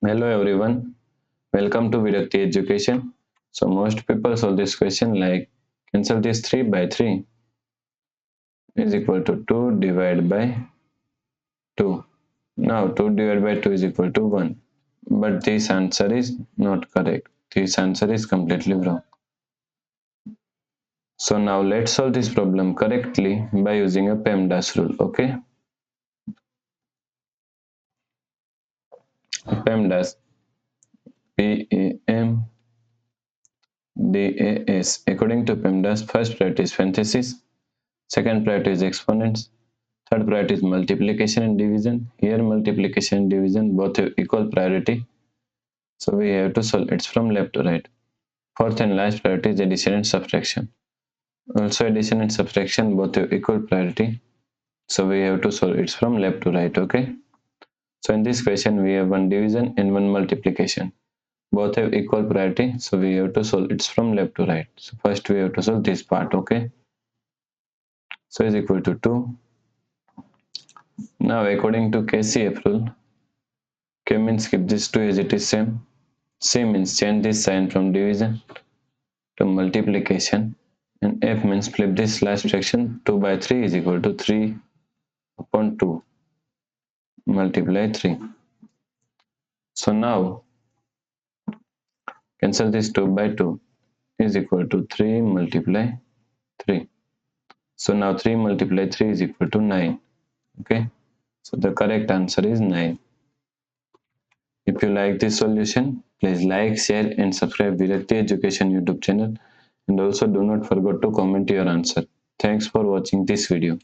Hello everyone, welcome to Virakti Education. So most people solve this question like cancel this 3 by 3 is equal to 2 divided by 2. Now 2 divided by 2 is equal to 1. But this answer is not correct. This answer is completely wrong. So now let's solve this problem correctly by using a PEMDAS rule. Okay. PEMDAS PEMDAS. According to PEMDAS, first priority is parenthesis, second priority is exponents, third priority is multiplication and division. Here multiplication and division both have equal priority. So we have to solve it from left to right. Fourth and last priority is addition and subtraction. Also addition and subtraction both have equal priority. So we have to solve it from left to right. Okay. So in this question we have one division and one multiplication. Both have equal priority. So we have to solve it from left to right. So first we have to solve this part. Okay. So is equal to 2. Now according to KCF rule, K means keep this 2 as it is same. C means change this sign from division to multiplication. And F means flip this last fraction. 2 by 3 is equal to 3 upon 2 multiply 3. So now cancel this 2 by 2 is equal to 3 multiply 3. So now 3 multiply 3 is equal to 9. Okay. So the correct answer is 9. If you like this solution, please like, share and subscribe Virakti Education YouTube channel, and also do not forget to comment your answer. Thanks for watching this video.